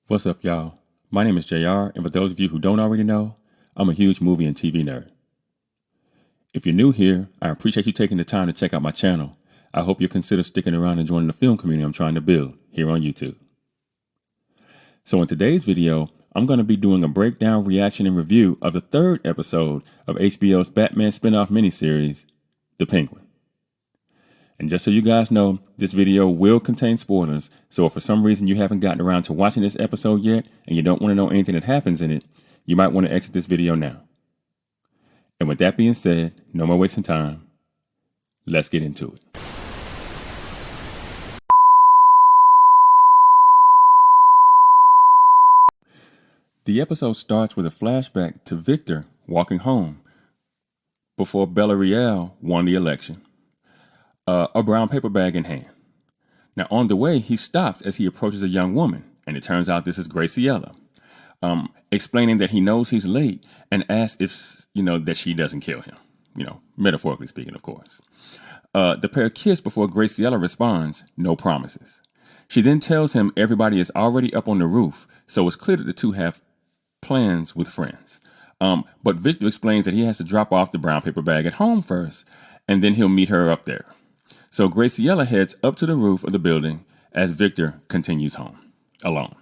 What's up, y'all? My name is JR, and for those of you who don't already know, I'm a huge movie and TV nerd. If you're new here, I appreciate you taking the time to check out my channel. I hope you'll consider sticking around and joining the film community I'm trying to build here on YouTube. So in today's video, I'm going to be doing a breakdown, reaction, and review of the third episode of HBO's Batman spin-off miniseries, The Penguin. And just so you guys know, this video will contain spoilers, so if for some reason you haven't gotten around to watching this episode yet and you don't want to know anything that happens in it, you might want to exit this video now. And with that being said, no more wasting time. Let's get into it. The episode starts with a flashback to Victor walking home before Villarreal won the election. A brown paper bag in hand. Now, on the way, he stops as he approaches a young woman, and it turns out this is Graciela, explaining that he knows he's late and asks if, that she doesn't kill him. Metaphorically speaking, of course. The pair kiss before Graciela responds, no promises. She then tells him everybody is already up on the roof, so it's clear that the two have plans with friends. But Victor explains that he has to drop off the brown paper bag at home first, and then he'll meet her up there. So Graciela heads up to the roof of the building as Victor continues home, alone.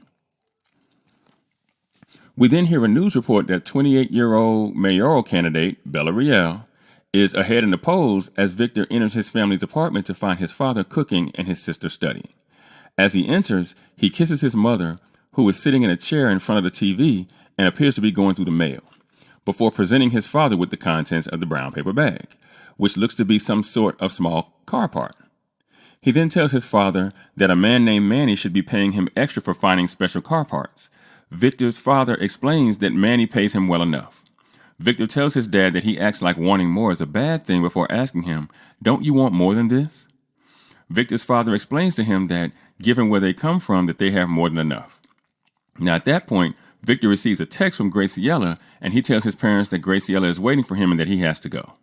We then hear a news report that 28-year-old mayoral candidate, Villarreal, is ahead in the polls as Victor enters his family's apartment to find his father cooking and his sister studying. As he enters, he kisses his mother, who is sitting in a chair in front of the TV and appears to be going through the mail, before presenting his father with the contents of the brown paper bag, which looks to be some sort of small car part. He then tells his father that a man named Manny should be paying him extra for finding special car parts. Victor's father explains that Manny pays him well enough. Victor tells his dad that he acts like wanting more is a bad thing before asking him, "Don't you want more than this?" Victor's father explains to him that, given where they come from, that they have more than enough. Now at that point, Victor receives a text from Graciela, and he tells his parents that Graciela is waiting for him and that he has to go.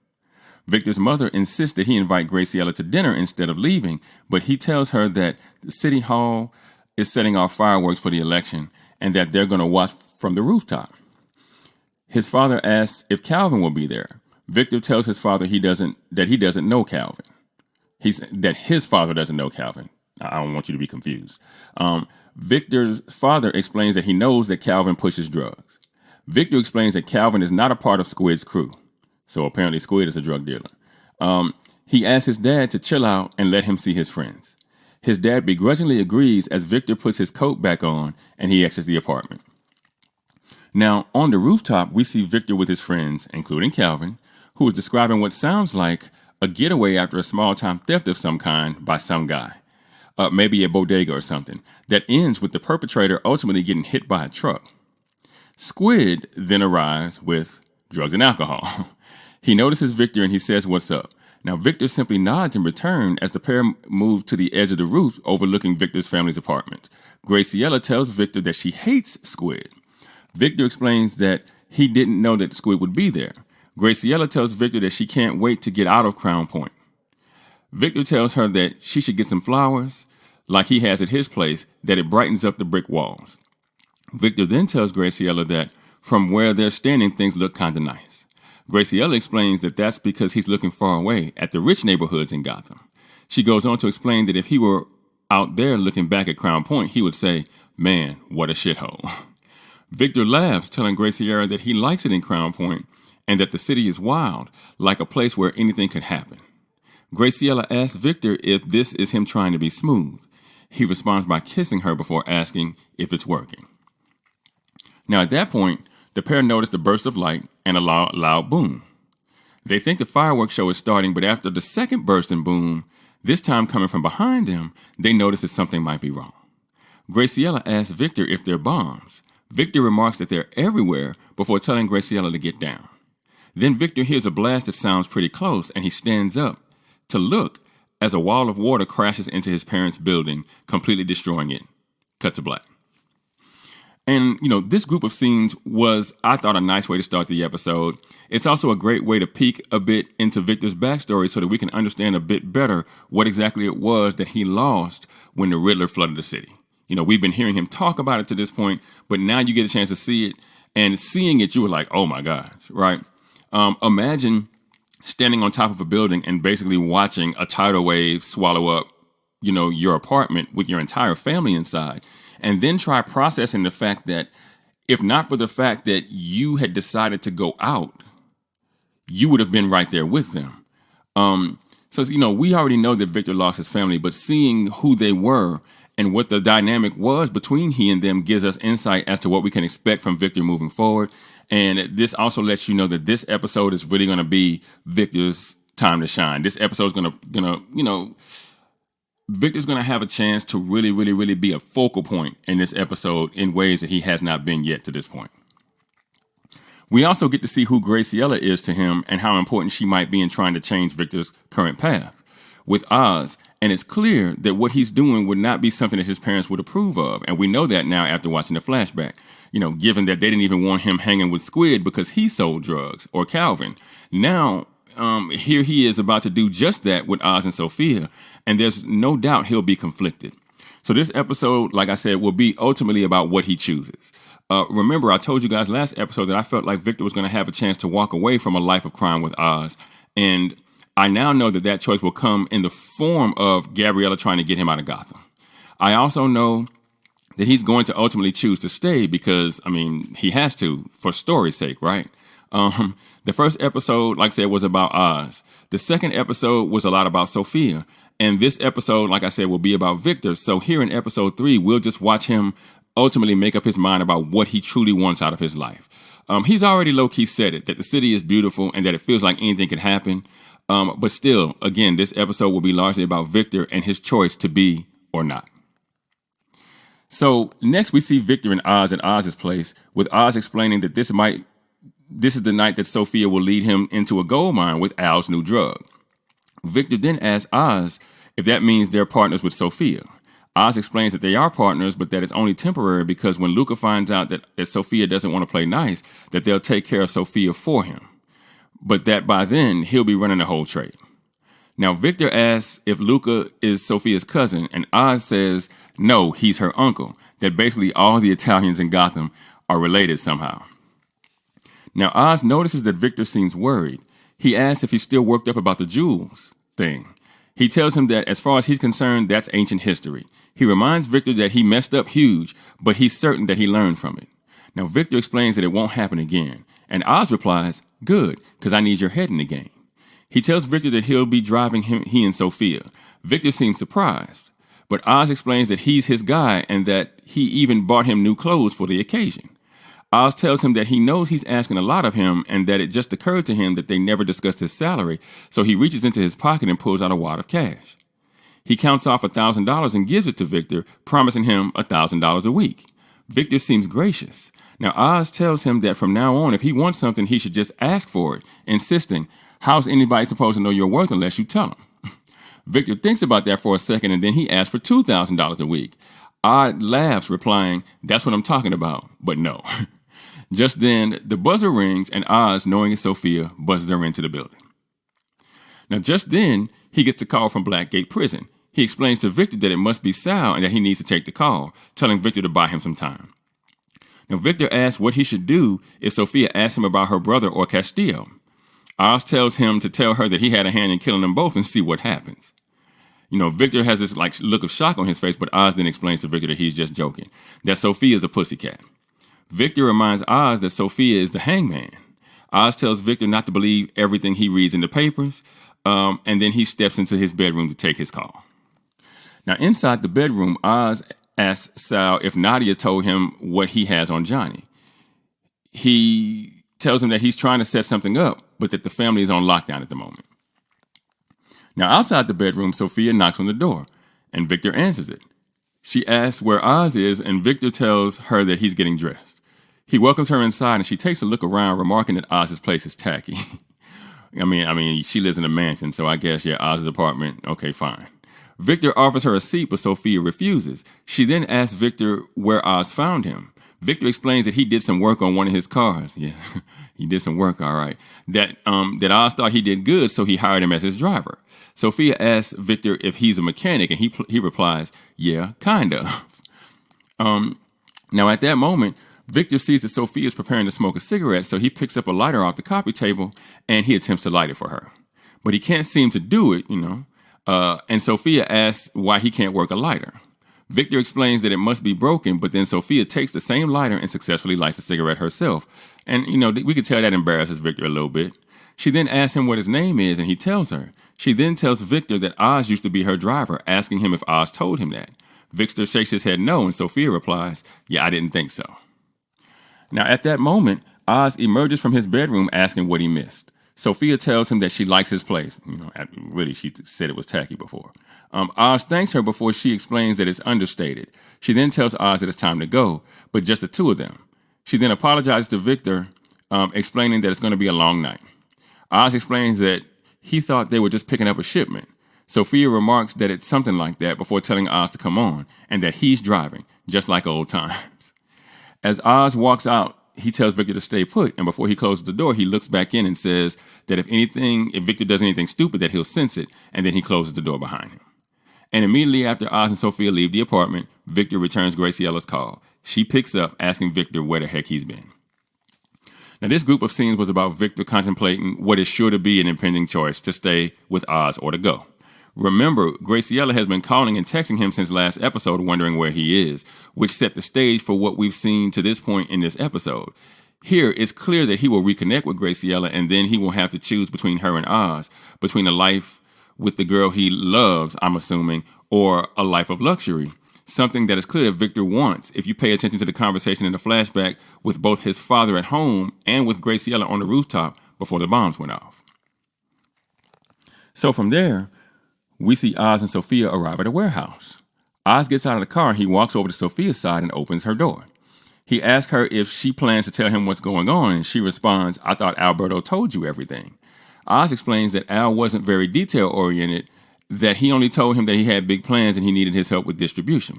Victor's mother insists that he invite Graciela to dinner instead of leaving, but he tells her that the city hall is setting off fireworks for the election and that they're going to watch from the rooftop. His father asks if Calvin will be there. Victor tells his father he doesn't know Calvin. That his father doesn't know Calvin. I don't want you to be confused. Victor's father explains that he knows that Calvin pushes drugs. Victor explains that Calvin is not a part of Squid's crew. So apparently Squid is a drug dealer. He asks his dad to chill out and let him see his friends. His dad begrudgingly agrees as Victor puts his coat back on and he exits the apartment. Now, on the rooftop, we see Victor with his friends, including Calvin, who is describing what sounds like a getaway after a small-time theft of some kind by some guy. Maybe a bodega or something, that ends with the perpetrator ultimately getting hit by a truck. Squid then arrives with drugs and alcohol. He notices Victor and he says, "What's up?" Now, Victor simply nods in return as the pair move to the edge of the roof overlooking Victor's family's apartment. Graciela tells Victor that she hates Squid. Victor explains that he didn't know that Squid would be there. Graciela tells Victor that she can't wait to get out of Crown Point. Victor tells her that she should get some flowers, like he has at his place, that it brightens up the brick walls. Victor then tells Graciela that from where they're standing, things look kind of nice. Graciela explains that that's because he's looking far away at the rich neighborhoods in Gotham. She goes on to explain that if he were out there looking back at Crown Point, he would say, "Man, what a shithole." Victor laughs, telling Graciela that he likes it in Crown Point and that the city is wild, like a place where anything could happen. Graciela asks Victor if this is him trying to be smooth. He responds by kissing her before asking if it's working. Now at that point, the pair notice a burst of light and a loud boom. They think the fireworks show is starting, but after the second burst and boom, this time coming from behind them, they notice that something might be wrong. Graciela asks Victor if they're bombs. Victor remarks that they're everywhere before telling Graciela to get down. Then Victor hears a blast that sounds pretty close, and he stands up to look as a wall of water crashes into his parents' building, completely destroying it. Cut to black. And, this group of scenes was, I thought, a nice way to start the episode. It's also a great way to peek a bit into Victor's backstory so that we can understand a bit better what exactly it was that he lost when the Riddler flooded the city. We've been hearing him talk about it to this point, but now you get a chance to see it. And seeing it, you were like, oh my gosh, right? Imagine standing on top of a building and basically watching a tidal wave swallow up, your apartment with your entire family inside. And then try processing the fact that if not for the fact that you had decided to go out, you would have been right there with them. So, we already know that Victor lost his family, but seeing who they were and what the dynamic was between he and them gives us insight as to what we can expect from Victor moving forward. And this also lets you know that this episode is really going to be Victor's time to shine. This episode is going to, Victor's going to have a chance to really, really, really be a focal point in this episode in ways that he has not been yet to this point. We also get to see who Graciela is to him and how important she might be in trying to change Victor's current path with Oz. And it's clear that what he's doing would not be something that his parents would approve of. And we know that now after watching the flashback, given that they didn't even want him hanging with Squid because he sold drugs, or Calvin. Now, here he is about to do just that with Oz and Sophia. And there's no doubt he'll be conflicted. So this episode, like I said, will be ultimately about what he chooses. Remember, I told you guys last episode that I felt like Victor was going to have a chance to walk away from a life of crime with Oz. And I now know that choice will come in the form of Gabriella trying to get him out of Gotham. I also know that he's going to ultimately choose to stay because, he has to for story's sake, right? The first episode, like I said, was about Oz. The second episode was a lot about Sophia. And this episode, like I said, will be about Victor. So here in episode 3, we'll just watch him ultimately make up his mind about what he truly wants out of his life. He's already low-key said it, that the city is beautiful and that it feels like anything can happen. But still, again, this episode will be largely about Victor and his choice to be or not. So next we see Victor and Oz at Oz's place, with Oz explaining that this is the night that Sophia will lead him into a gold mine with Al's new drug. Victor then asks Oz if that means they're partners with Sophia. Oz explains that they are partners, but that it's only temporary because when Luca finds out that Sophia doesn't want to play nice, that they'll take care of Sophia for him. But that by then, he'll be running the whole trade. Now, Victor asks if Luca is Sophia's cousin, and Oz says, no, he's her uncle, that basically all the Italians in Gotham are related somehow. Now, Oz notices that Victor seems worried. He asks if he's still worked up about the jewels thing. He tells him that as far as he's concerned, that's ancient history. He reminds Victor that he messed up huge, but he's certain that he learned from it. Now, Victor explains that it won't happen again. And Oz replies, good, because I need your head in the game. He tells Victor that he'll be driving he and Sophia. Victor seems surprised, but Oz explains that he's his guy and that he even bought him new clothes for the occasion. Oz tells him that he knows he's asking a lot of him and that it just occurred to him that they never discussed his salary, so he reaches into his pocket and pulls out a wad of cash. He counts off $1,000 and gives it to Victor, promising him $1,000 a week. Victor seems gracious. Now, Oz tells him that from now on, if he wants something, he should just ask for it, insisting, how's anybody supposed to know your worth unless you tell them? Victor thinks about that for a second, and then he asks for $2,000 a week. Oz laughs, replying, that's what I'm talking about, but no. Just then, the buzzer rings, and Oz, knowing it's Sophia, buzzes her into the building. Now, just then, he gets a call from Blackgate Prison. He explains to Victor that it must be Sal and that he needs to take the call, telling Victor to buy him some time. Now, Victor asks what he should do if Sophia asks him about her brother or Castillo. Oz tells him to tell her that he had a hand in killing them both and see what happens. Victor has this look of shock on his face, but Oz then explains to Victor that he's just joking, that Sophia is a pussycat. Victor reminds Oz that Sophia is the hangman. Oz tells Victor not to believe everything he reads in the papers, and then he steps into his bedroom to take his call. Now, inside the bedroom, Oz asks Sal if Nadia told him what he has on Johnny. He tells him that he's trying to set something up, but that the family is on lockdown at the moment. Now, outside the bedroom, Sophia knocks on the door, and Victor answers it. She asks where Oz is, and Victor tells her that he's getting dressed. He welcomes her inside, and she takes a look around, remarking that Oz's place is tacky. I mean, she lives in a mansion, so I guess, yeah, Oz's apartment, okay, fine. Victor offers her a seat, but Sophia refuses. She then asks Victor where Oz found him. Victor explains that he did some work on one of his cars. Yeah, he did some work, all right. That Oz thought he did good, so he hired him as his driver. Sophia asks Victor if he's a mechanic, and he replies, yeah, kind of. Now, at that moment, Victor sees that Sophia is preparing to smoke a cigarette, so he picks up a lighter off the coffee table and he attempts to light it for her. But he can't seem to do it, and Sophia asks why he can't work a lighter. Victor explains that it must be broken, but then Sophia takes the same lighter and successfully lights a cigarette herself. And, we could tell that embarrasses Victor a little bit. She then asks him what his name is, and he tells her. She then tells Victor that Oz used to be her driver, asking him if Oz told him that. Victor shakes his head no, and Sophia replies, "Yeah, I didn't think so." Now, at that moment, Oz emerges from his bedroom asking what he missed. Sophia tells him that she likes his place. Really, she said it was tacky before. Oz thanks her before she explains that it's understated. She then tells Oz that it's time to go, but just the two of them. She then apologizes to Victor, explaining that it's going to be a long night. Oz explains that he thought they were just picking up a shipment. Sophia remarks that it's something like that before telling Oz to come on, and that he's driving, just like old times. As Oz walks out, he tells Victor to stay put, and before he closes the door, he looks back in and says that if Victor does anything stupid, that he'll sense it, and then he closes the door behind him. And immediately after Oz and Sophia leave the apartment, Victor returns Graciella's call. She picks up, asking Victor where the heck he's been. Now, this group of scenes was about Victor contemplating what is sure to be an impending choice, to stay with Oz or to go. Remember, Graciella has been calling and texting him since last episode, wondering where he is, which set the stage for what we've seen to this point in this episode. Here, it's clear that he will reconnect with Graciella, and then he will have to choose between her and Oz, between a life with the girl he loves, I'm assuming, or a life of luxury. Something that is clear that Victor wants, if you pay attention to the conversation in the flashback with both his father at home and with Graciella on the rooftop before the bombs went off. So from there, we see Oz and Sophia arrive at a warehouse. Oz gets out of the car and he walks over to Sophia's side and opens her door. He asks her if she plans to tell him what's going on, and she responds, "I thought Alberto told you everything." Oz explains that Al wasn't very detail-oriented, that he only told him that he had big plans and he needed his help with distribution.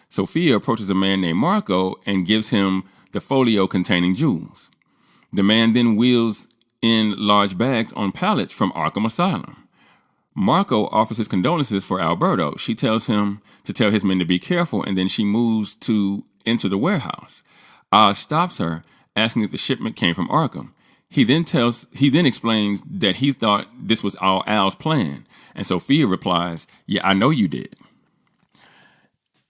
Sophia approaches a man named Marco and gives him the folio containing jewels. The man then wheels in large bags on pallets from Arkham Asylum. Marco offers his condolences for Alberto. She tells him to tell his men to be careful, and then she moves to enter the warehouse. Oz stops her, asking if the shipment came from Arkham. He then explains that he thought this was all Al's plan, and Sophia replies, "Yeah, I know you did."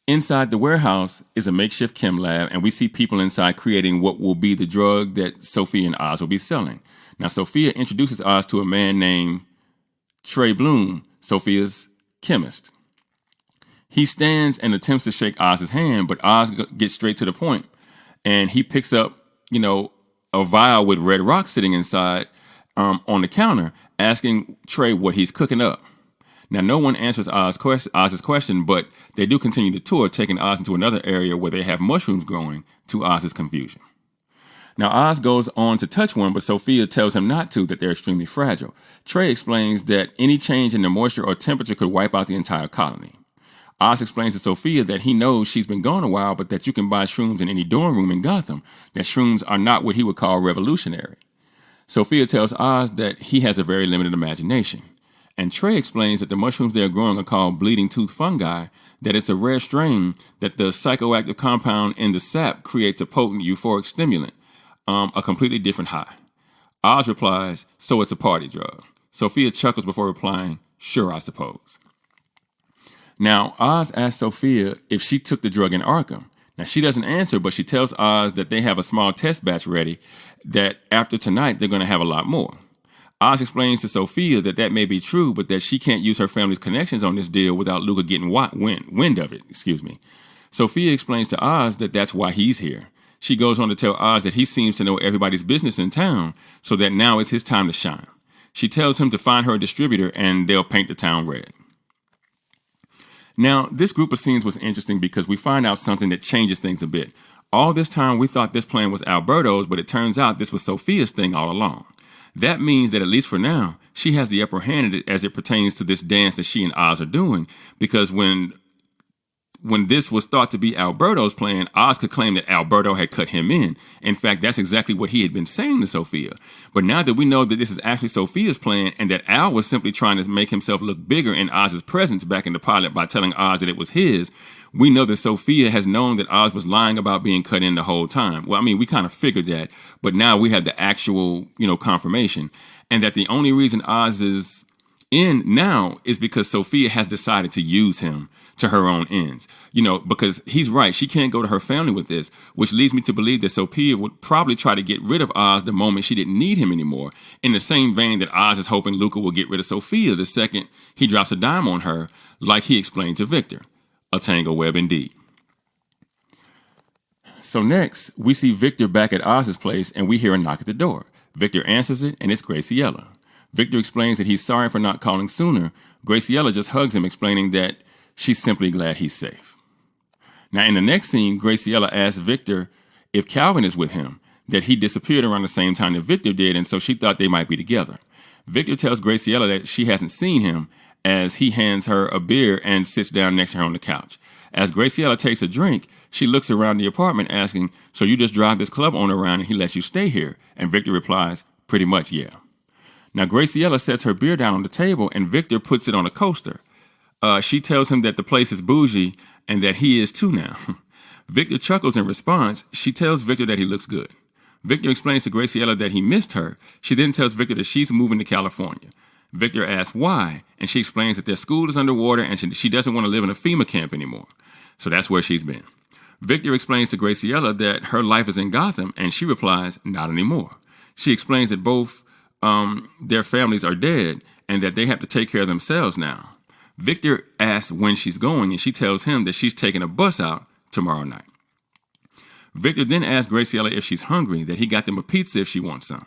Inside the warehouse is a makeshift chem lab, and we see people inside creating what will be the drug that Sophia and Oz will be selling. Now, Sophia introduces Oz to a man named Trey Bloom, Sophia's chemist. He stands and attempts to shake Oz's hand, but Oz gets straight to the point, and he picks up, a vial with red rock sitting inside on the counter, asking Trey what he's cooking up. Now, no one answers Oz's question, but they do continue the tour, taking Oz into another area where they have mushrooms growing, to Oz's confusion. Now, Oz goes on to touch one, but Sophia tells him not to, that they're extremely fragile. Trey explains that any change in the moisture or temperature could wipe out the entire colony. Oz explains to Sophia that he knows she's been gone a while, but that you can buy shrooms in any dorm room in Gotham, that shrooms are not what he would call revolutionary. Sophia tells Oz that he has a very limited imagination. And Trey explains that the mushrooms they are growing are called bleeding tooth fungi, that it's a rare strain, that the psychoactive compound in the sap creates a potent euphoric stimulant, a completely different high. Oz replies, "So it's a party drug." Sophia chuckles before replying, "Sure, I suppose." Now, Oz asks Sophia if she took the drug in Arkham. Now, she doesn't answer, but she tells Oz that they have a small test batch ready, that after tonight, they're going to have a lot more. Oz explains to Sophia that that may be true, but that she can't use her family's connections on this deal without Luca getting wind of it. Sophia explains to Oz that that's why he's here. She goes on to tell Oz that he seems to know everybody's business in town, so that now it's his time to shine. She tells him to find her a distributor and they'll paint the town red. Now, this group of scenes was interesting because we find out something that changes things a bit. All this time, we thought this plan was Alberto's, but it turns out this was Sophia's thing all along. That means that, at least for now, she has the upper hand as it pertains to this dance that she and Oz are doing, because when when this was thought to be Alberto's plan, Oz could claim that Alberto had cut him in. In fact, that's exactly what he had been saying to Sophia. But now that we know that this is actually Sophia's plan and that Al was simply trying to make himself look bigger in Oz's presence back in the pilot by telling Oz that it was his, we know that Sophia has known that Oz was lying about being cut in the whole time. Well, I mean, we kind of figured that, but now we have the actual, confirmation. And that the only reason Oz is in now is because Sophia has decided to use him to her own ends. Because he's right. She can't go to her family with this, which leads me to believe that Sophia would probably try to get rid of Oz the moment she didn't need him anymore, in the same vein that Oz is hoping Luca will get rid of Sophia the second he drops a dime on her, like he explained to Victor. A tangle web indeed. So next, we see Victor back at Oz's place and we hear a knock at the door. Victor answers it and it's Graciela. Victor explains that he's sorry for not calling sooner. Graciela just hugs him, explaining that she's simply glad he's safe. Now, in the next scene, Graciela asks Victor if Calvin is with him, that he disappeared around the same time that Victor did, and so she thought they might be together. Victor tells Graciela that she hasn't seen him as he hands her a beer and sits down next to her on the couch. As Graciela takes a drink, she looks around the apartment asking, "So you just drive this club owner around and he lets you stay here?" And Victor replies, "Pretty much, yeah." Now, Graciela sets her beer down on the table and Victor puts it on a coaster. She tells him that the place is bougie and that he is too now. Victor chuckles in response. She tells Victor that he looks good. Victor explains to Graciela that he missed her. She then tells Victor that she's moving to California. Victor asks why, and she explains that their school is underwater and she doesn't want to live in a FEMA camp anymore. So that's where she's been. Victor explains to Graciela that her life is in Gotham, and she replies, not anymore. She explains that both their families are dead and that they have to take care of themselves now. Victor asks when she's going, and she tells him that she's taking a bus out tomorrow night. Victor then asks Graciela if she's hungry, that he got them a pizza if she wants some.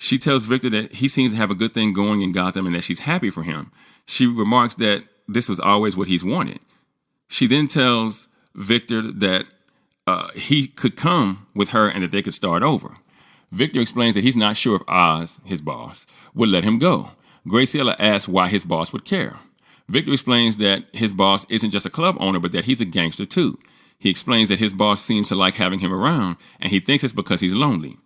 She tells Victor that he seems to have a good thing going in Gotham and that she's happy for him. She remarks that this was always what he's wanted. She then tells Victor that he could come with her and that they could start over. Victor explains that he's not sure if Oz, his boss, would let him go. Graciela asks why his boss would care. Victor explains that his boss isn't just a club owner, but that he's a gangster too. He explains that his boss seems to like having him around, and he thinks it's because he's lonely.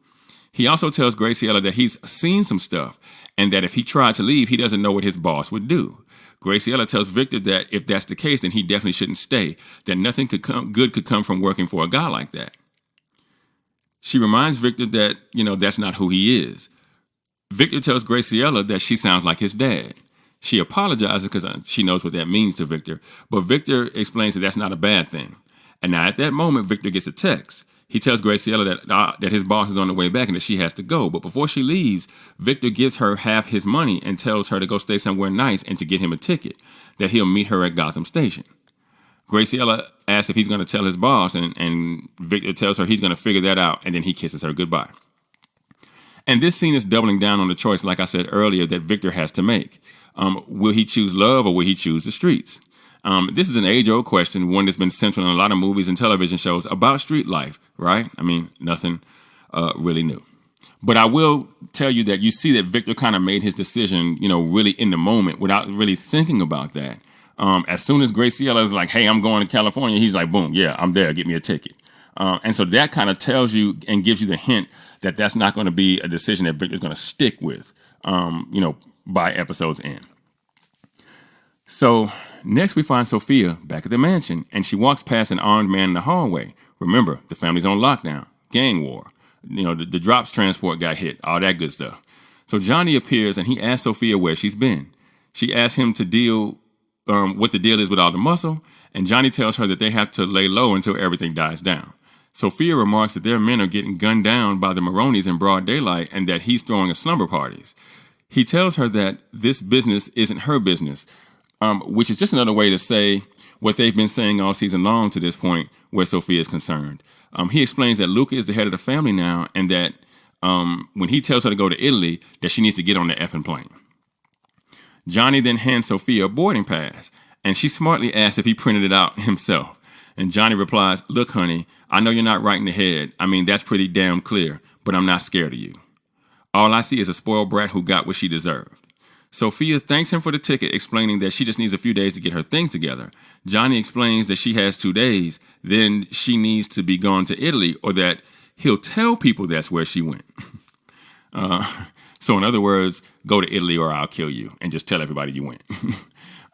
He also tells Graciela that he's seen some stuff, and that if he tried to leave, he doesn't know what his boss would do. Graciela tells Victor that if that's the case, then he definitely shouldn't stay, that nothing good could come from working for a guy like that. She reminds Victor that, that's not who he is. Victor tells Graciela that she sounds like his dad. She apologizes because she knows what that means to Victor, but Victor explains that that's not a bad thing. And now at that moment, Victor gets a text. He tells Graciela that his boss is on the way back and that she has to go. But before she leaves, Victor gives her half his money and tells her to go stay somewhere nice and to get him a ticket, that he'll meet her at Gotham Station. Graciela asks if he's going to tell his boss, and Victor tells her he's going to figure that out, and then he kisses her goodbye. And this scene is doubling down on the choice, like I said earlier, that Victor has to make. Will he choose love or will he choose the streets? This is an age-old question, one that's been central in a lot of movies and television shows about street life, right? I mean, nothing really new. But I will tell you that you see that Victor kind of made his decision, really in the moment without really thinking about that. As soon as Graciela is like, hey, I'm going to California, he's like, boom, yeah, I'm there, get me a ticket. And so that kind of tells you and gives you the hint that that's not going to be a decision that Victor's going to stick with, by episode's end. So next we find Sophia back at the mansion, and she walks past an armed man in the hallway. Remember, the family's on lockdown, gang war. The drops transport got hit, all that good stuff. So Johnny appears, and he asks Sophia where she's been. She asks him to deal what the deal is with all the muscle, and Johnny tells her that they have to lay low until everything dies down. Sophia remarks that their men are getting gunned down by the Maronis in broad daylight and that he's throwing a slumber parties. He tells her that this business isn't her business, which is just another way to say what they've been saying all season long to this point where Sophia is concerned. He explains that Luca is the head of the family now and that when he tells her to go to Italy, that she needs to get on the effing plane. Johnny then hands Sophia a boarding pass, and she smartly asks if he printed it out himself. And Johnny replies, look, honey, I know you're not right in the head. I mean, that's pretty damn clear, but I'm not scared of you. All I see is a spoiled brat who got what she deserved. Sophia thanks him for the ticket, explaining that she just needs a few days to get her things together. Johnny explains that she has 2 days, then she needs to be gone to Italy, or that he'll tell people that's where she went. So in other words, go to Italy or I'll kill you, and just tell everybody you went.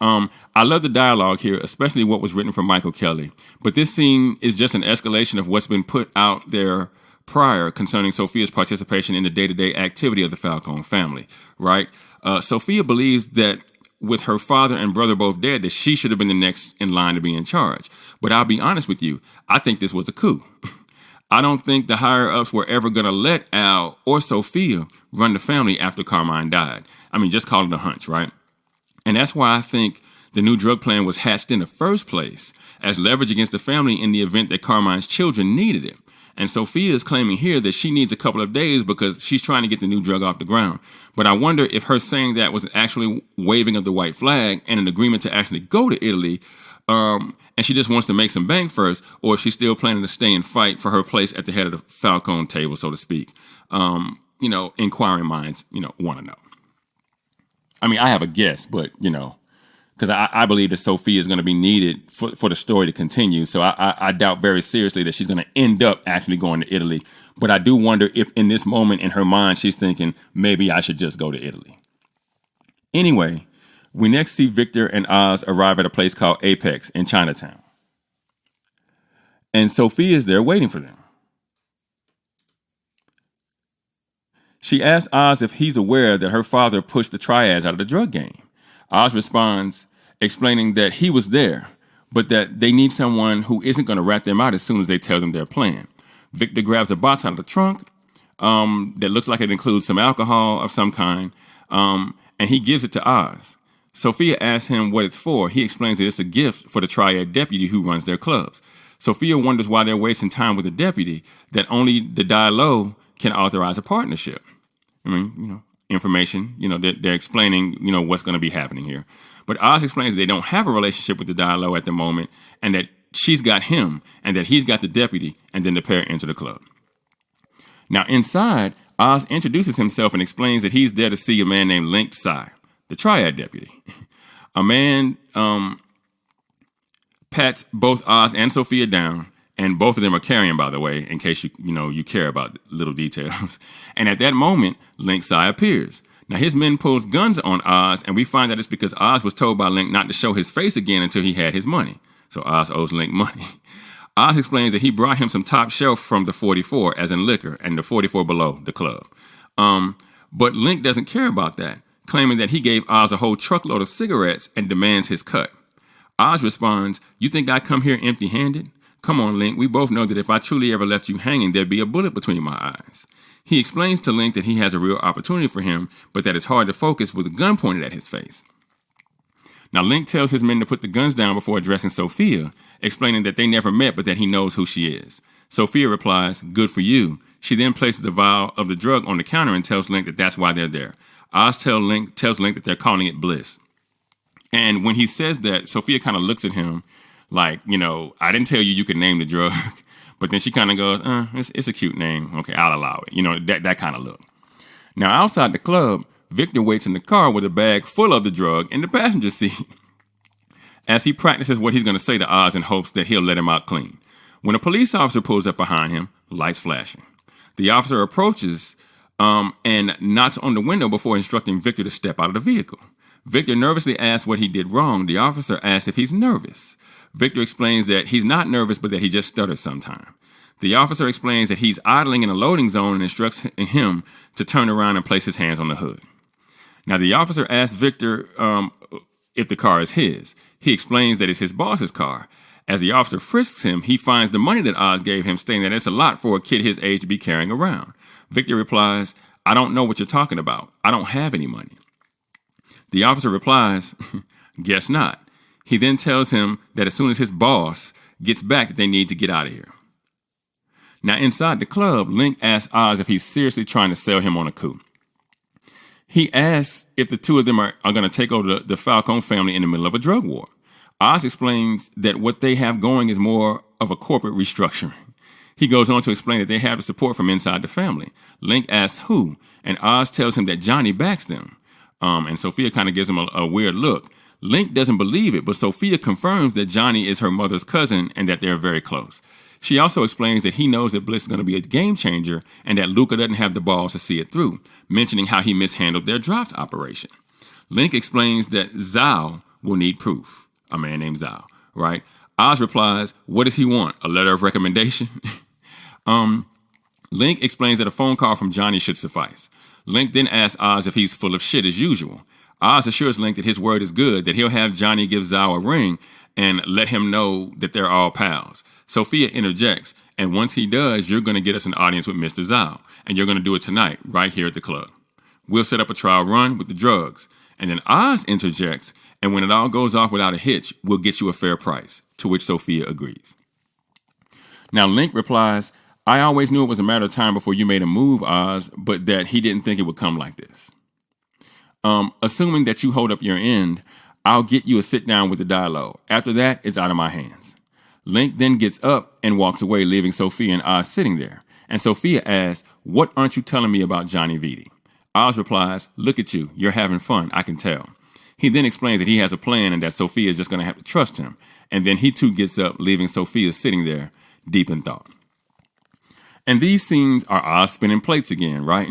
I love the dialogue here, especially what was written from Michael Kelly. But this scene is just an escalation of what's been put out there prior concerning Sophia's participation in the day-to-day activity of the Falcone family, right? Sophia believes that with her father and brother both dead, that she should have been the next in line to be in charge. But I'll be honest with you, I think this was a coup. I don't think the higher-ups were ever going to let Al or Sophia run the family after Carmine died. I mean, just call it a hunch, right? And that's why I think the new drug plan was hatched in the first place as leverage against the family in the event that Carmine's children needed it. And Sophia is claiming here that she needs a couple of days because she's trying to get the new drug off the ground. But I wonder if her saying that was actually waving of the white flag and an agreement to actually go to Italy, and she just wants to make some bank first, or if she's still planning to stay and fight for her place at the head of the Falcone table, so to speak. Inquiring minds, want to know. I mean, I have a guess, but, because I believe that Sophia is going to be needed for the story to continue. So I doubt very seriously that she's going to end up actually going to Italy. But I do wonder if in this moment in her mind, she's thinking, maybe I should just go to Italy. Anyway, we next see Victor and Oz arrive at a place called Apex in Chinatown. And Sophia is there waiting for them. She asks Oz if he's aware that her father pushed the triads out of the drug game. Oz responds, explaining that he was there, but that they need someone who isn't going to rat them out as soon as they tell them their plan. Victor grabs a box out of the trunk that looks like it includes some alcohol of some kind, and he gives it to Oz. Sophia asks him what it's for. He explains that it's a gift for the triad deputy who runs their clubs. Sophia wonders why they're wasting time with the deputy, that only the die low can authorize a partnership. I mean, information, they're explaining, what's going to be happening here. But Oz explains that they don't have a relationship with the Dialo at the moment, and that she's got him, and that he's got the deputy, and then the pair enter the club. Now, inside, Oz introduces himself and explains that he's there to see a man named Link Tsai, the triad deputy. A man pats both Oz and Sophia down, and both of them are carrying, by the way, in case you care about little details. And at that moment, Link Tsai appears. Now, his men pulls guns on Oz, and we find that it's because Oz was told by Link not to show his face again until he had his money. So Oz owes Link money. Oz explains that he brought him some top shelf from the 44, as in liquor, and the 44 below, the club. But Link doesn't care about that, claiming that he gave Oz a whole truckload of cigarettes and demands his cut. Oz responds, "You think I come here empty-handed? Come on, Link, we both know that if I truly ever left you hanging, there'd be a bullet between my eyes." He explains to Link that he has a real opportunity for him, but that it's hard to focus with a gun pointed at his face. Now, Link tells his men to put the guns down before addressing Sophia, explaining that they never met but that he knows who she is. Sophia replies, "Good for you." She then places the vial of the drug on the counter and tells Link that that's why they're there. Oz tells Link that they're calling it Bliss. And when he says that, Sophia kind of looks at him like, I didn't tell you could name the drug. But then she kind of goes, it's a cute name. Okay, I'll allow it. That kind of look. Now, outside the club, Victor waits in the car with a bag full of the drug in the passenger seat as he practices what he's going to say to Oz in hopes that he'll let him out clean. When a police officer pulls up behind him, lights flashing. The officer approaches and knocks on the window before instructing Victor to step out of the vehicle. Victor nervously asks what he did wrong. The officer asks if he's nervous. Victor explains that he's not nervous, but that he just stutters sometimes. The officer explains that he's idling in a loading zone and instructs him to turn around and place his hands on the hood. Now, the officer asks Victor if the car is his. He explains that it's his boss's car. As the officer frisks him, he finds the money that Oz gave him, stating that it's a lot for a kid his age to be carrying around. Victor replies, "I don't know what you're talking about. I don't have any money." The officer replies, "Guess not." He then tells him that as soon as his boss gets back, that they need to get out of here. Now, inside the club, Link asks Oz if he's seriously trying to sell him on a coup. He asks if the two of them are going to take over the Falcone family in the middle of a drug war. Oz explains that what they have going is more of a corporate restructuring. He goes on to explain that they have the support from inside the family. Link asks who, and Oz tells him that Johnny backs them. And Sophia kind of gives him a weird look. Link doesn't believe it, but Sophia confirms that Johnny is her mother's cousin and that they're very close. She also explains that he knows that Bliss is going to be a game changer and that Luca doesn't have the balls to see it through, mentioning how he mishandled their drops operation. Link explains that Zhao will need proof. A man named Zhao, right? Oz replies, what does he want? A letter of recommendation? Link explains that a phone call from Johnny should suffice. Link then asks Oz if he's full of shit as usual. Oz assures Link that his word is good, that he'll have Johnny give Zhao a ring and let him know that they're all pals. Sophia interjects, and once he does, you're going to get us an audience with Mr. Zhao, and you're going to do it tonight, right here at the club. We'll set up a trial run with the drugs. And then Oz interjects, and when it all goes off without a hitch, we'll get you a fair price, to which Sophia agrees. Now Link replies, I always knew it was a matter of time before you made a move, Oz, but that he didn't think it would come like this. Assuming that you hold up your end, I'll get you a sit down with the dialogue. After that, it's out of my hands. Link then gets up and walks away, leaving Sophia and Oz sitting there. And Sophia asks, what aren't you telling me about Johnny Vitti? Oz replies, look at you, you're having fun, I can tell. He then explains that he has a plan and that Sophia is just going to have to trust him. And then he too gets up, leaving Sophia sitting there, deep in thought. And these scenes are Oz spinning plates again, right?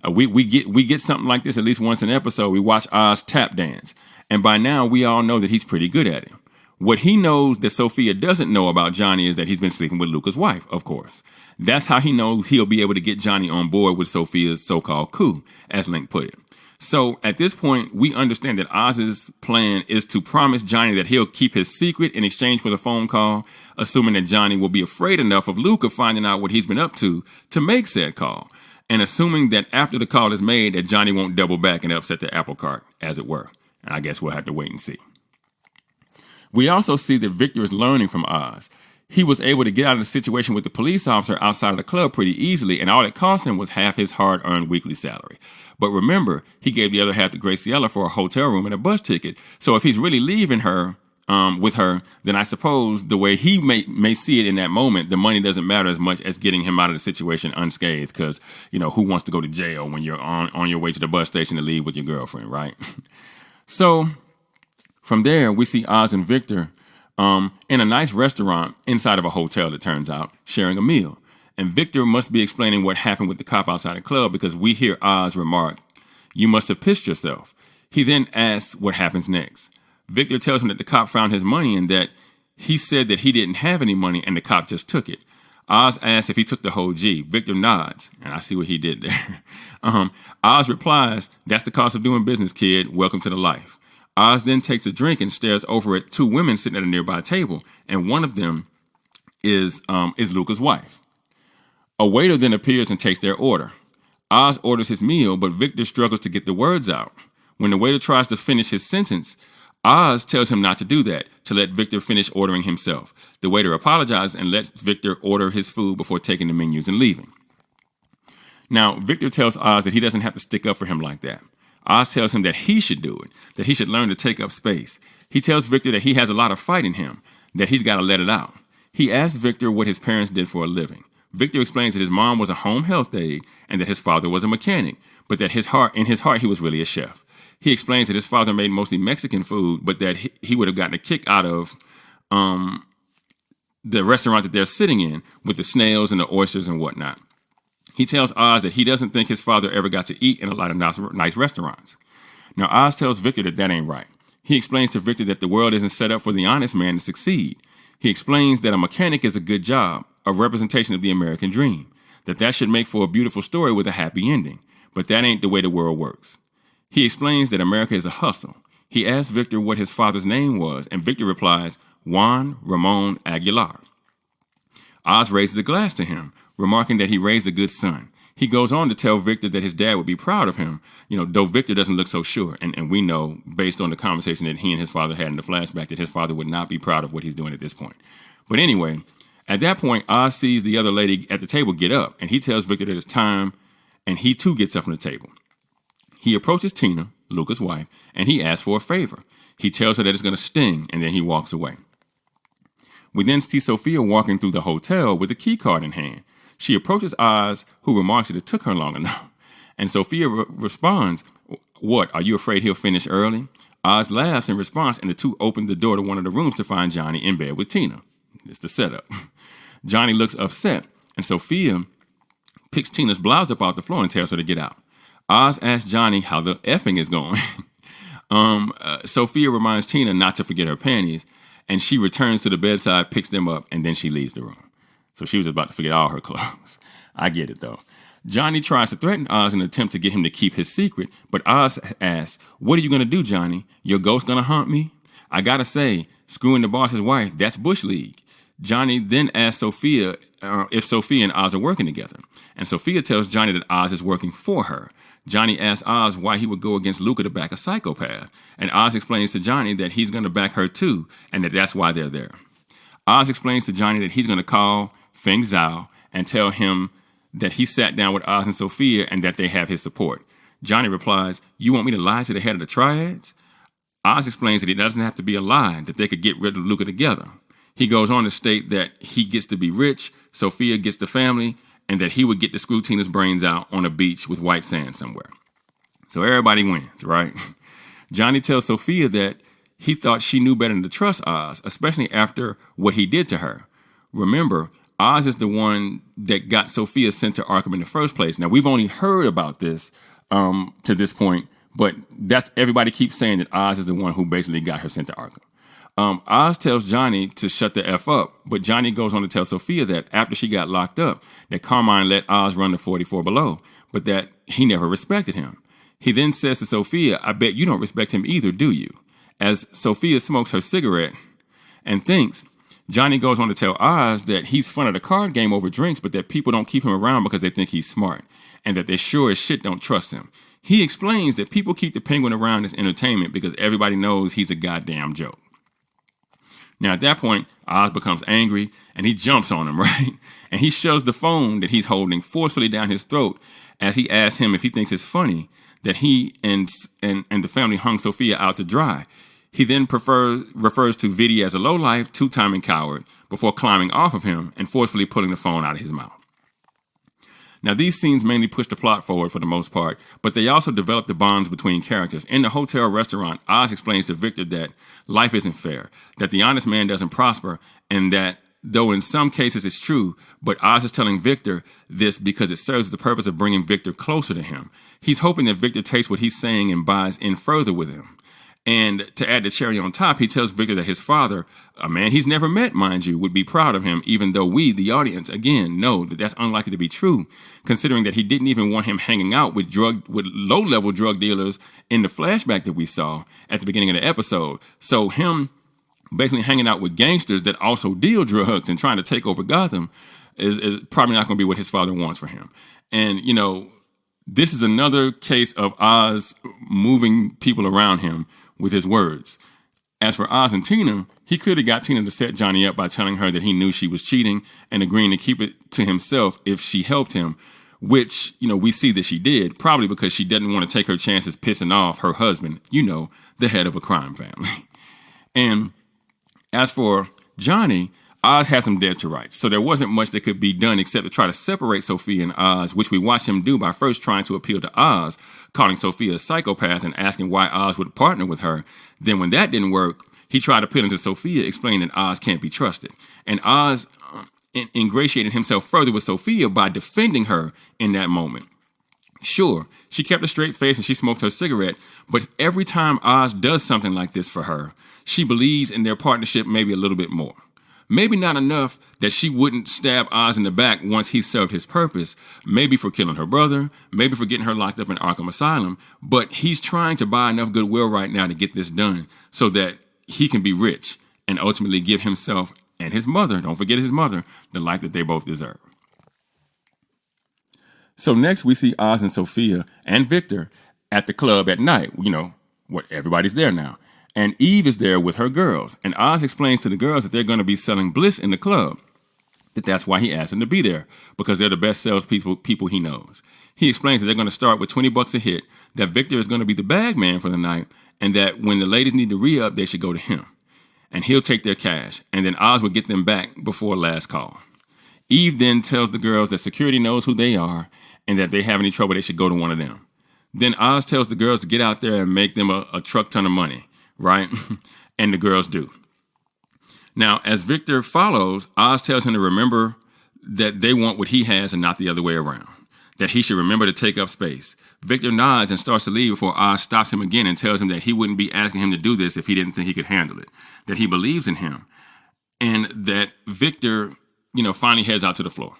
We get something like this at least once an episode. We watch Oz tap dance. And by now, we all know that he's pretty good at it. What he knows that Sophia doesn't know about Johnny is that he's been sleeping with Luca's wife, of course. That's how he knows he'll be able to get Johnny on board with Sophia's so-called coup, as Link put it. So at this point, we understand that Oz's plan is to promise Johnny that he'll keep his secret in exchange for the phone call, assuming that Johnny will be afraid enough of Luca finding out what he's been up to make said call, and assuming that after the call is made that Johnny won't double back and upset the apple cart, as it were. And I guess we'll have to wait and see. We also see that Victor is learning from Oz. He was able to get out of the situation with the police officer outside of the club pretty easily, and all it cost him was half his hard-earned weekly salary. But remember, he gave the other half to Graciela for a hotel room and a bus ticket. So if he's really leaving her with her, then I suppose the way he may see it in that moment, the money doesn't matter as much as getting him out of the situation unscathed. Because, who wants to go to jail when you're on your way to the bus station to leave with your girlfriend, right? So from there, we see Oz and Victor in a nice restaurant inside of a hotel, it turns out, sharing a meal. And Victor must be explaining what happened with the cop outside the club because we hear Oz remark, you must have pissed yourself. He then asks what happens next. Victor tells him that the cop found his money and that he said that he didn't have any money and the cop just took it. Oz asks if he took the whole G. Victor nods, and I see what he did there. Oz replies, that's the cost of doing business, kid. Welcome to the life. Oz then takes a drink and stares over at two women sitting at a nearby table, and one of them is Luca's wife. A waiter then appears and takes their order. Oz orders his meal, but Victor struggles to get the words out. When the waiter tries to finish his sentence, Oz tells him not to do that, to let Victor finish ordering himself. The waiter apologizes and lets Victor order his food before taking the menus and leaving. Now, Victor tells Oz that he doesn't have to stick up for him like that. Oz tells him that he should do it, that he should learn to take up space. He tells Victor that he has a lot of fight in him, that he's got to let it out. He asks Victor what his parents did for a living. Victor explains that his mom was a home health aide and that his father was a mechanic, but that in his heart he was really a chef. He explains that his father made mostly Mexican food, but that he would have gotten a kick out of the restaurant that they're sitting in with the snails and the oysters and whatnot. He tells Oz that he doesn't think his father ever got to eat in a lot of nice restaurants. Now, Oz tells Victor that ain't right. He explains to Victor that the world isn't set up for the honest man to succeed. He explains that a mechanic is a good job, a representation of the American dream, that should make for a beautiful story with a happy ending, but that ain't the way the world works. He explains that America is a hustle. He asks Victor what his father's name was, and Victor replies, Juan Ramon Aguilar. Oz raises a glass to him, remarking that he raised a good son. He goes on to tell Victor that his dad would be proud of him, though Victor doesn't look so sure. And we know, based on the conversation that he and his father had in the flashback, that his father would not be proud of what he's doing at this point. But anyway, at that point, Oz sees the other lady at the table get up, and he tells Victor that it's time, and he too gets up from the table. He approaches Tina, Luca's wife, and he asks for a favor. He tells her that it's going to sting, and then he walks away. We then see Sophia walking through the hotel with a key card in hand. She approaches Oz, who remarks that it took her long enough. And Sophia responds, What, are you afraid he'll finish early? Oz laughs in response, and the two open the door to one of the rooms to find Johnny in bed with Tina. It's the setup. Johnny looks upset, and Sophia picks Tina's blouse up off the floor and tells her to get out. Oz asks Johnny how the effing is going. Sophia reminds Tina not to forget her panties, and she returns to the bedside, picks them up, and then she leaves the room. So she was about to forget all her clothes. I get it, though. Johnny tries to threaten Oz in an attempt to get him to keep his secret, but Oz asks, "What are you going to do, Johnny? Your ghost going to haunt me?" I gotta say, screwing the boss's wife, that's Bush League. Johnny then asks Sophia if Sophia and Oz are working together, and Sophia tells Johnny that Oz is working for her. Johnny asks Oz why he would go against Luca to back a psychopath, and Oz explains to Johnny that he's going to back her too, and that that's why they're there. Oz explains to Johnny that he's going to call Feng Zhao and tell him that he sat down with Oz and Sophia and that they have his support. Johnny replies, "You want me to lie to the head of the triads?" Oz explains that it doesn't have to be a lie, that they could get rid of Luca together. He goes on to state that he gets to be rich, Sophia gets the family, and that he would get to screw Tina's brains out on a beach with white sand somewhere. So everybody wins, right? Johnny tells Sophia that he thought she knew better than to trust Oz, especially after what he did to her. Remember, Oz is the one that got Sophia sent to Arkham in the first place. Now, we've only heard about this to this point, but that's everybody keeps saying that Oz is the one who basically got her sent to Arkham. Oz tells Johnny to shut the F up, but Johnny goes on to tell Sophia that after she got locked up, that Carmine let Oz run the 44 Below, but that he never respected him. He then says to Sophia, "I bet you don't respect him either, do you?" As Sophia smokes her cigarette and thinks, Johnny goes on to tell Oz that he's fun at a card game over drinks, but that people don't keep him around because they think he's smart, and that they sure as shit don't trust him. He explains that people keep the Penguin around as entertainment because everybody knows he's a goddamn joke. Now, at that point, Oz becomes angry, and he jumps on him, right? And he shoves the phone that he's holding forcefully down his throat as he asks him if he thinks it's funny that he and the family hung Sophia out to dry. He then refers to Vitti as a lowlife, two-timing coward, before climbing off of him and forcefully pulling the phone out of his mouth. Now, these scenes mainly push the plot forward for the most part, but they also develop the bonds between characters. In the hotel restaurant, Oz explains to Victor that life isn't fair, that the honest man doesn't prosper, and that though in some cases it's true, but Oz is telling Victor this because it serves the purpose of bringing Victor closer to him. He's hoping that Victor takes what he's saying and buys in further with him. And to add the cherry on top, he tells Victor that his father, a man he's never met, mind you, would be proud of him, even though we, the audience, again, know that that's unlikely to be true, considering that he didn't even want him hanging out with low-level drug dealers in the flashback that we saw at the beginning of the episode. So him basically hanging out with gangsters that also deal drugs and trying to take over Gotham is probably not going to be what his father wants for him. And, you know, this is another case of Oz moving people around him with his words. As for Oz and Tina, he clearly got Tina to set Johnny up by telling her that he knew she was cheating and agreeing to keep it to himself if she helped him, which, you know, we see that she did, probably because she didn't want to take her chances pissing off her husband, you know, the head of a crime family. And as for Johnny, Oz has him dead to rights, so there wasn't much that could be done except to try to separate Sophia and Oz, which we watch him do by first trying to appeal to Oz, calling Sophia a psychopath and asking why Oz would partner with her. Then when that didn't work, he tried appealing to Sophia, explaining that Oz can't be trusted. And Oz ingratiated himself further with Sophia by defending her in that moment. Sure, she kept a straight face and she smoked her cigarette, but every time Oz does something like this for her, she believes in their partnership maybe a little bit more. Maybe not enough that she wouldn't stab Oz in the back once he served his purpose, maybe for killing her brother, maybe for getting her locked up in Arkham Asylum, but he's trying to buy enough goodwill right now to get this done so that he can be rich and ultimately give himself and his mother, don't forget his mother, the life that they both deserve. So next we see Oz and Sophia and Victor at the club at night. You know, what, everybody's there now. And Eve is there with her girls. And Oz explains to the girls that they're going to be selling Bliss in the club. That's why he asked them to be there, because they're the best salespeople he knows. He explains that they're going to start with $20 a hit, that Victor is going to be the bag man for the night, and that when the ladies need to re-up, they should go to him. And he'll take their cash, and then Oz will get them back before last call. Eve then tells the girls that security knows who they are, and that if they have any trouble, they should go to one of them. Then Oz tells the girls to get out there and make them a truck ton of money, right? And the girls do. Now, as Victor follows, Oz tells him to remember that they want what he has and not the other way around, that he should remember to take up space. Victor nods and starts to leave before Oz stops him again and tells him that he wouldn't be asking him to do this if he didn't think he could handle it, that he believes in him, and that Victor, finally heads out to the floor.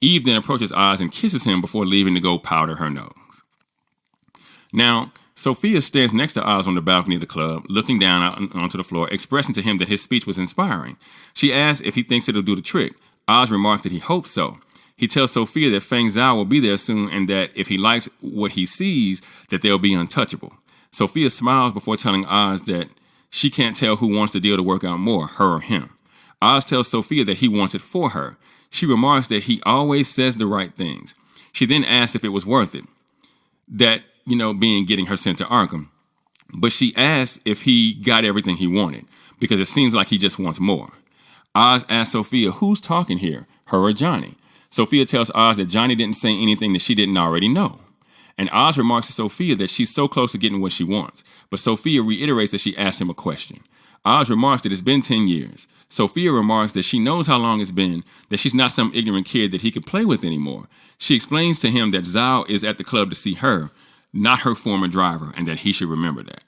Eve then approaches Oz and kisses him before leaving to go powder her nose. Now, Sophia stands next to Oz on the balcony of the club, looking down out onto the floor, expressing to him that his speech was inspiring. She asks if he thinks it'll do the trick. Oz remarks that he hopes so. He tells Sophia that Feng Zhao will be there soon and that if he likes what he sees, that they'll be untouchable. Sophia smiles before telling Oz that she can't tell who wants the deal to work out more, her or him. Oz tells Sophia that he wants it for her. She remarks that he always says the right things. She then asks if it was worth it. That, being getting her sent to Arkham. But she asks if he got everything he wanted, because it seems like he just wants more. Oz asks Sophia who's talking here, her or Johnny. Sophia tells Oz that Johnny didn't say anything that she didn't already know. And Oz remarks to Sophia that she's so close to getting what she wants, but Sophia reiterates that she asked him a question. Oz remarks that it's been 10 years. Sophia remarks that she knows how long it's been, that she's not some ignorant kid that he could play with anymore. She explains to him that Zhao is at the club to see her, not her former driver, and that he should remember that.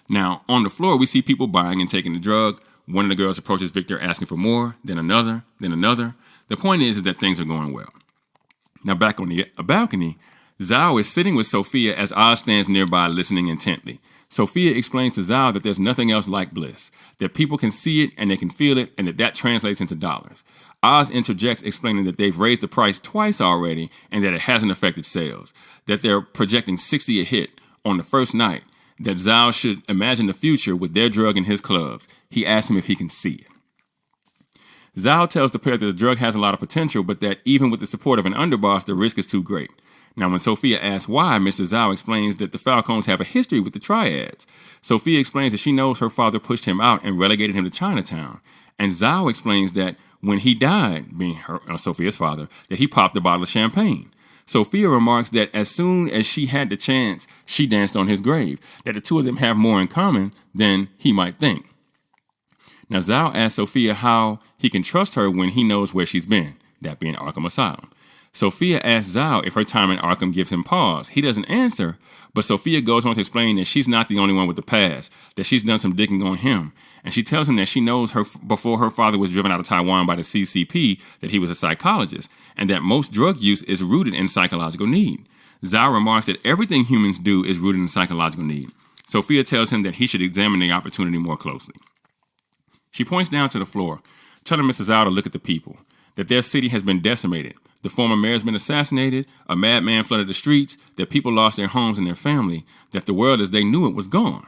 Now, on the floor, we see people buying and taking the drug. One of the girls approaches Victor asking for more, then another, then another. The point is that things are going well. Now, back on the balcony, Zhao is sitting with Sophia as Oz stands nearby listening intently. Sophia explains to Zhao that there's nothing else like bliss, that people can see it and they can feel it, and that translates into dollars. Oz interjects explaining that they've raised the price twice already and that it hasn't affected sales, that they're projecting 60 a hit on the first night, that Zhao should imagine the future with their drug in his clubs. He asks him if he can see it. Zhao tells the pair that the drug has a lot of potential, but that even with the support of an underboss, the risk is too great. Now, when Sophia asks why, Mr. Zhao explains that the Falcons have a history with the Triads. Sophia explains that she knows her father pushed him out and relegated him to Chinatown. And Zhao explains that when he died, being Sophia's father, that he popped a bottle of champagne. Sophia remarks that as soon as she had the chance, she danced on his grave, that the two of them have more in common than he might think. Now, Zhao asks Sophia how he can trust her when he knows where she's been, that being Arkham Asylum. Sophia asks Zhao if her time in Arkham gives him pause. He doesn't answer, but Sophia goes on to explain that she's not the only one with the past, that she's done some digging on him, and she tells him that she knows before her father was driven out of Taiwan by the CCP that he was a psychologist, and that most drug use is rooted in psychological need. Zhao remarks that everything humans do is rooted in psychological need. Sophia tells him that he should examine the opportunity more closely. She points down to the floor, telling Mr. Zhao to look at the people, that their city has been decimated. The former mayor's been assassinated, a madman flooded the streets, that people lost their homes and their family, that the world as they knew it was gone.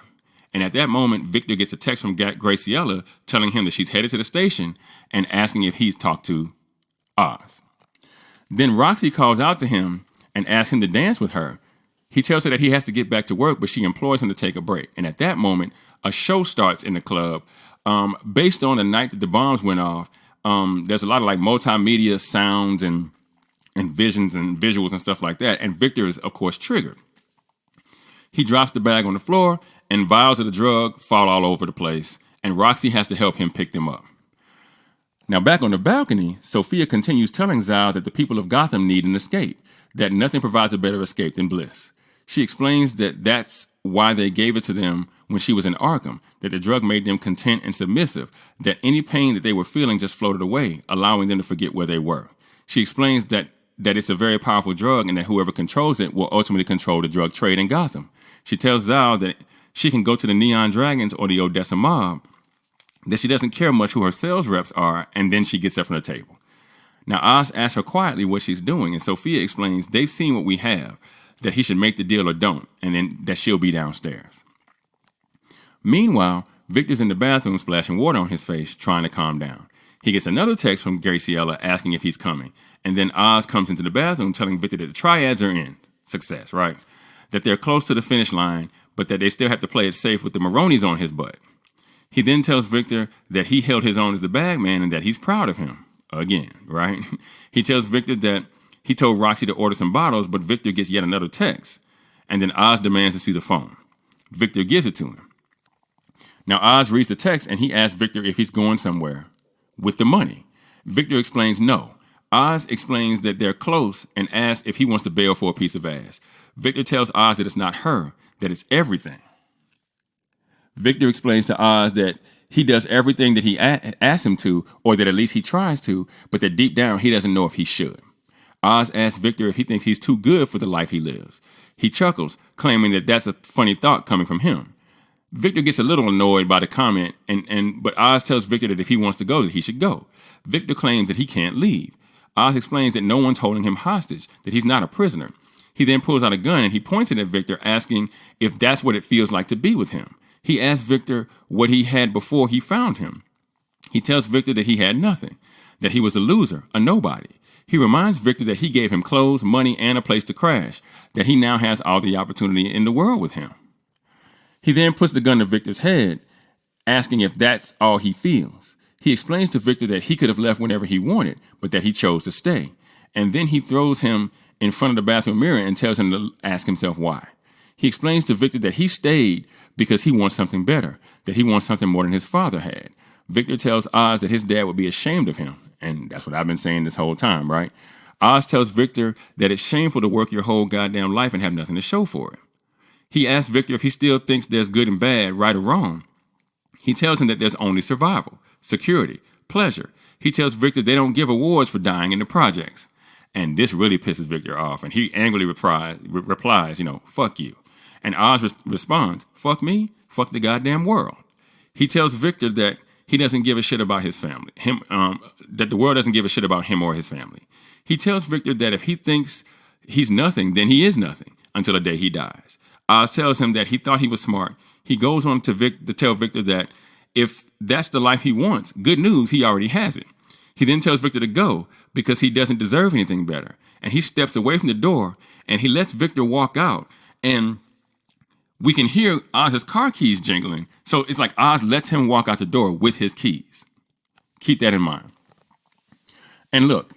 And at that moment, Victor gets a text from Graciela telling him that she's headed to the station and asking if he's talked to Oz. Then Roxy calls out to him and asks him to dance with her. He tells her that he has to get back to work, but she implores him to take a break. And at that moment, a show starts in the club based on the night that the bombs went off. There's a lot of multimedia sounds and visions and visuals and stuff like that. And Victor is, of course, triggered. He drops the bag on the floor and vials of the drug fall all over the place. And Roxy has to help him pick them up. Now, back on the balcony, Sophia continues telling Zhao that the people of Gotham need an escape, that nothing provides a better escape than bliss. She explains that that's why they gave it to them when she was in Arkham, that the drug made them content and submissive, that any pain that they were feeling just floated away, allowing them to forget where they were. She explains that it's a very powerful drug and that whoever controls it will ultimately control the drug trade in Gotham. She tells Zhao that she can go to the Neon Dragons or the Odessa Mob, that she doesn't care much who her sales reps are, and then she gets up from the table. Now, Oz asks her quietly what she's doing, and Sophia explains they've seen what we have, that he should make the deal or don't, and then that she'll be downstairs. Meanwhile, Victor's in the bathroom splashing water on his face, trying to calm down. He gets another text from Graciela asking if he's coming, and then Oz comes into the bathroom telling Victor that the Triads are in. Success, right? That they're close to the finish line, but that they still have to play it safe with the Maronis on his butt. He then tells Victor that he held his own as the bag man and that he's proud of him. Again, right? He tells Victor that he told Roxy to order some bottles, but Victor gets yet another text. and then Oz demands to see the phone. Victor gives it to him. Now Oz reads the text and he asks Victor if he's going somewhere with the money. Victor explains no. Oz explains that they're close and asks if he wants to bail for a piece of ass. Victor tells Oz that it's not her, that it's everything. Victor explains to Oz that he does everything that he asks him to, or that at least he tries to, but that deep down he doesn't know if he should. Oz asks Victor if he thinks he's too good for the life he lives. He chuckles, claiming that that's a funny thought coming from him. Victor gets a little annoyed by the comment, but Oz tells Victor that if he wants to go, that he should go. Victor claims that he can't leave. Oz explains that no one's holding him hostage, that he's not a prisoner. He then pulls out a gun and he points it at Victor, asking if that's what it feels like to be with him. He asks Victor what he had before he found him. He tells Victor that he had nothing, that he was a loser, a nobody. He reminds Victor that he gave him clothes, money, and a place to crash, that he now has all the opportunity in the world with him. He then puts the gun to Victor's head, asking if that's all he feels. He explains to Victor that he could have left whenever he wanted, but that he chose to stay. And then he throws him in front of the bathroom mirror and tells him to ask himself why. He explains to Victor that he stayed because he wants something better, that he wants something more than his father had. Victor tells Oz that his dad would be ashamed of him, and that's what I've been saying this whole time, right? Oz tells Victor that it's shameful to work your whole goddamn life and have nothing to show for it. He asks Victor if he still thinks there's good and bad, right or wrong. He tells him that there's only survival, security, pleasure. He tells Victor they don't give awards for dying in the projects. And this really pisses Victor off, and he angrily replies, fuck you. And Oz responds, fuck me, fuck the goddamn world. He tells Victor that he doesn't give a shit about his family, that the world doesn't give a shit about him or his family. He tells Victor that if he thinks he's nothing, then he is nothing until the day he dies. Oz tells him that he thought he was smart. He goes on to tell Victor that if that's the life he wants, good news, he already has it. He then tells Victor to go because he doesn't deserve anything better. And he steps away from the door and he lets Victor walk out. And we can hear Oz's car keys jingling. So it's like Oz lets him walk out the door with his keys. Keep that in mind. And look,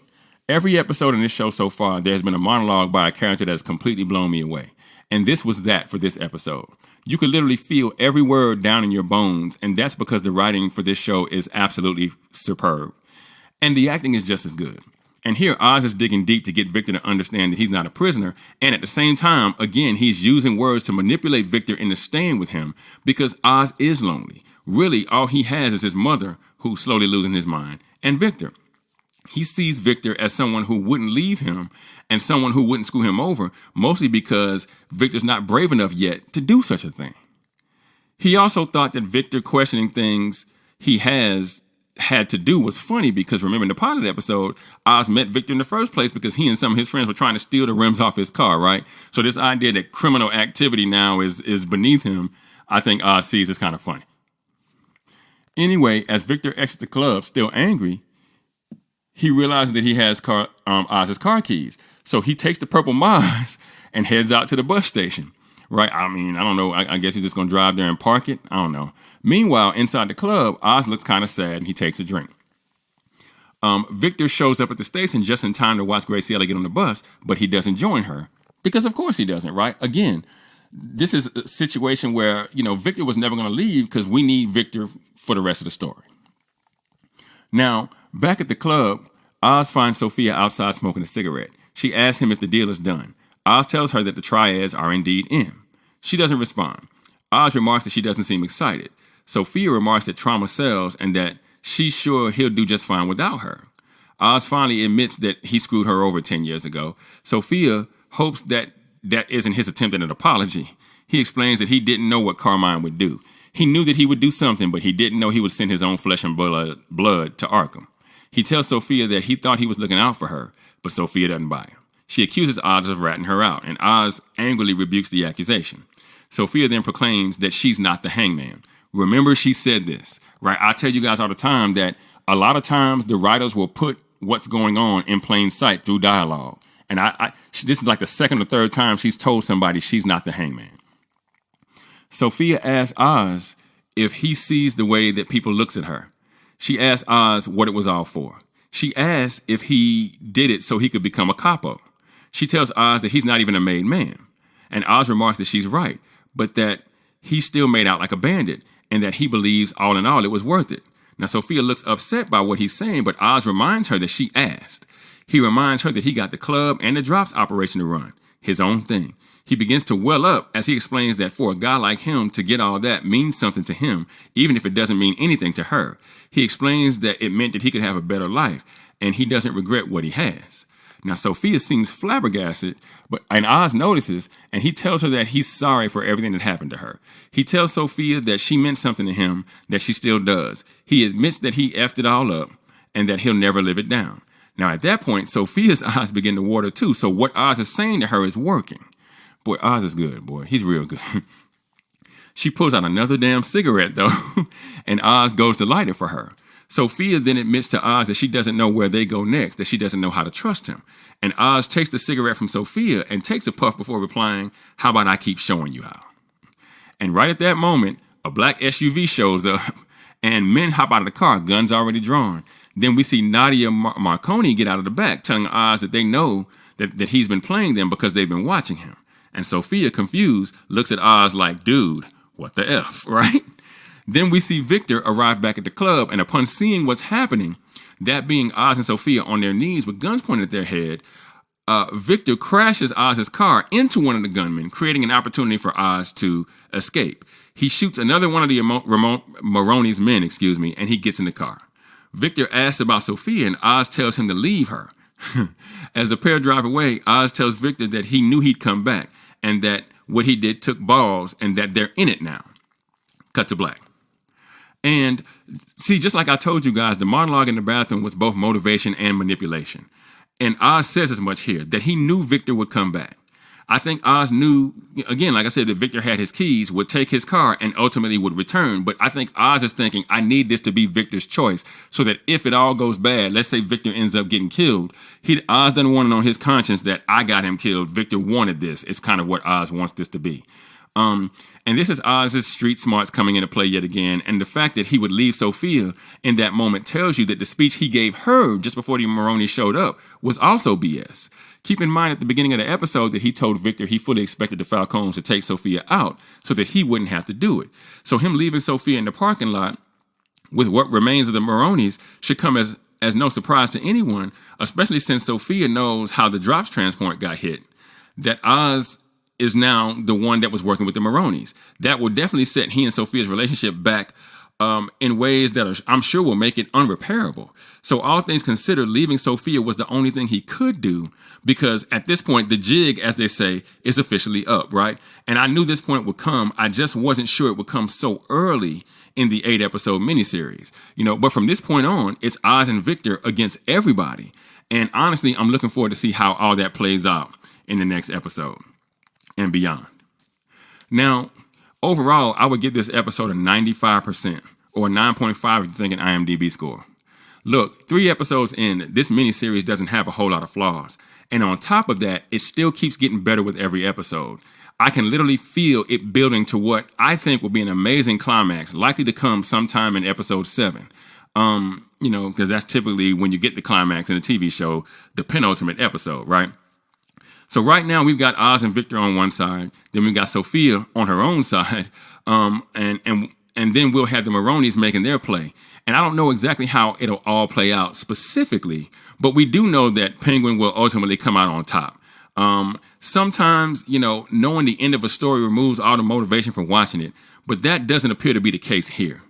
every episode in this show so far, there's been a monologue by a character that's completely blown me away. And this was that for this episode. You could literally feel every word down in your bones, and that's because the writing for this show is absolutely superb. And the acting is just as good. And here, Oz is digging deep to get Victor to understand that he's not a prisoner, and at the same time, again, he's using words to manipulate Victor into staying with him because Oz is lonely. Really, all he has is his mother, who's slowly losing his mind, and Victor. He sees Victor as someone who wouldn't leave him and someone who wouldn't screw him over, mostly because Victor's not brave enough yet to do such a thing. He also thought that Victor questioning things he had to do was funny because, remember in the pilot episode, Oz met Victor in the first place because he and some of his friends were trying to steal the rims off his car, right? So this idea that criminal activity now is beneath him, I think Oz sees as kind of funny. Anyway, as Victor exits the club, still angry, he realizes that he has Oz's car keys. So he takes the purple Maz and heads out to the bus station, right? I mean, I don't know. I guess he's just going to drive there and park it. I don't know. Meanwhile, inside the club, Oz looks kind of sad and he takes a drink. Victor shows up at the station just in time to watch Graciela get on the bus, but he doesn't join her because of course he doesn't, right? Again, this is a situation where, Victor was never going to leave because we need Victor for the rest of the story. Now, back at the club, Oz finds Sophia outside smoking a cigarette. She asks him if the deal is done. Oz tells her that the triads are indeed in. She doesn't respond. Oz remarks that she doesn't seem excited. Sophia remarks that trauma sells and that she's sure he'll do just fine without her. Oz finally admits that he screwed her over 10 years ago. Sophia hopes that isn't his attempt at an apology. He explains that he didn't know what Carmine would do. He knew that he would do something, but he didn't know he would send his own flesh and blood to Arkham. He tells Sophia that he thought he was looking out for her, but Sophia doesn't buy him. She accuses Oz of ratting her out, and Oz angrily rebukes the accusation. Sophia then proclaims that she's not the hangman. Remember, she said this, right? I tell you guys all the time that a lot of times the writers will put what's going on in plain sight through dialogue. And this is like the second or third time she's told somebody she's not the hangman. Sophia asks Oz if he sees the way that people looks at her. She asks Oz what it was all for. She asks if he did it so he could become a capo. She tells Oz that he's not even a made man. And Oz remarks that she's right, but that he still made out like a bandit, and that he believes all in all it was worth it. Now Sophia looks upset by what he's saying, but Oz reminds her that she asked. He reminds her that he got the club and the drops operation to run, his own thing. He begins to well up as he explains that for a guy like him to get all that means something to him, even if it doesn't mean anything to her. He explains that it meant that he could have a better life, and he doesn't regret what he has. Now, Sophia seems flabbergasted, and Oz notices, and he tells her that he's sorry for everything that happened to her. He tells Sophia that she meant something to him, that she still does. He admits that he effed it all up, and that he'll never live it down. Now, at that point, Sophia's eyes begin to water too, so what Oz is saying to her is working. Boy, Oz is good, boy. He's real good. She pulls out another damn cigarette, though, and Oz goes to light it for her. Sophia then admits to Oz that she doesn't know where they go next, that she doesn't know how to trust him. And Oz takes the cigarette from Sophia and takes a puff before replying, "How about I keep showing you how?" And right at that moment, a black SUV shows up, and men hop out of the car, guns already drawn. Then we see Nadia Marconi get out of the back, telling Oz that they know that he's been playing them because they've been watching him. And Sophia, confused, looks at Oz like, dude, what the F, right? Then we see Victor arrive back at the club, and upon seeing what's happening, that being Oz and Sophia on their knees with guns pointed at their head, Victor crashes Oz's car into one of the gunmen, creating an opportunity for Oz to escape. He shoots another one of the Maroney's men, and he gets in the car. Victor asks about Sophia, and Oz tells him to leave her. As the pair drive away, Oz tells Victor that he knew he'd come back, and that what he did took balls, and that they're in it now. Cut to black. And see, just like I told you guys, the monologue in the bathroom was both motivation and manipulation. And Oz says as much here, that he knew Victor would come back. I think Oz knew, again, like I said, that Victor had his keys, would take his car, and ultimately would return. But I think Oz is thinking, I need this to be Victor's choice, so that if it all goes bad, let's say Victor ends up getting killed, Oz doesn't want it on his conscience that I got him killed. Victor wanted this. It's kind of what Oz wants this to be. And this is Oz's street smarts coming into play yet again. And the fact that he would leave Sophia in that moment tells you that the speech he gave her just before the Maroney showed up was also BS. Keep in mind at the beginning of the episode that he told Victor he fully expected the Falcones to take Sophia out so that he wouldn't have to do it. So him leaving Sophia in the parking lot with what remains of the Maroneys should come as no surprise to anyone, especially since Sophia knows how the drops transport got hit, that Oz is now the one that was working with the Maroneys. That will definitely set he and Sophia's relationship back in ways that I'm sure will make it unrepairable. So all things considered, leaving Sophia was the only thing he could do, because at this point, the jig, as they say, is officially up, right? And I knew this point would come. I just wasn't sure it would come so early in the 8-episode miniseries. But from this point on, it's Oz and Victor against everybody. And honestly, I'm looking forward to see how all that plays out in the next episode and beyond. Now, overall, I would give this episode a 95% or 9.5 if you're thinking IMDb score. Look, 3 episodes in, this miniseries doesn't have a whole lot of flaws. And on top of that, it still keeps getting better with every episode. I can literally feel it building to what I think will be an amazing climax, likely to come sometime in episode 7. Because that's typically when you get the climax in a TV show, the penultimate episode, right? So right now we've got Oz and Victor on one side, then we've got Sophia on her own side, and then we'll have the Maroneys making their play. And I don't know exactly how it'll all play out specifically, but we do know that Penguin will ultimately come out on top. Sometimes, knowing the end of a story removes all the motivation from watching it, but that doesn't appear to be the case here.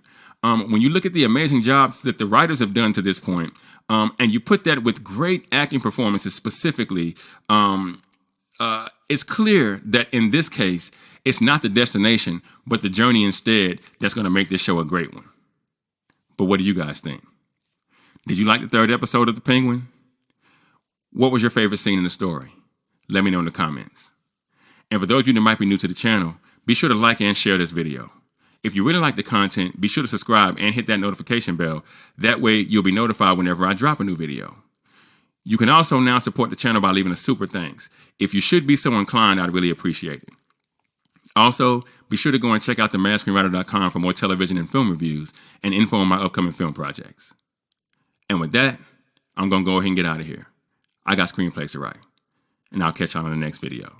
When you look at the amazing jobs that the writers have done to this point, and you put that with great acting performances specifically, it's clear that in this case, it's not the destination, but the journey instead that's going to make this show a great one. But what do you guys think? Did you like the 3rd episode of The Penguin? What was your favorite scene in the story? Let me know in the comments. And for those of you that might be new to the channel, be sure to like and share this video. If you really like the content, be sure to subscribe and hit that notification bell. That way you'll be notified whenever I drop a new video. You can also now support the channel by leaving a super thanks. If you should be so inclined, I'd really appreciate it. Also, be sure to go and check out themadScreenwriter.com for more television and film reviews and info on my upcoming film projects. And with that, I'm going to go ahead and get out of here. I got screenplays to write, and I'll catch y'all in the next video.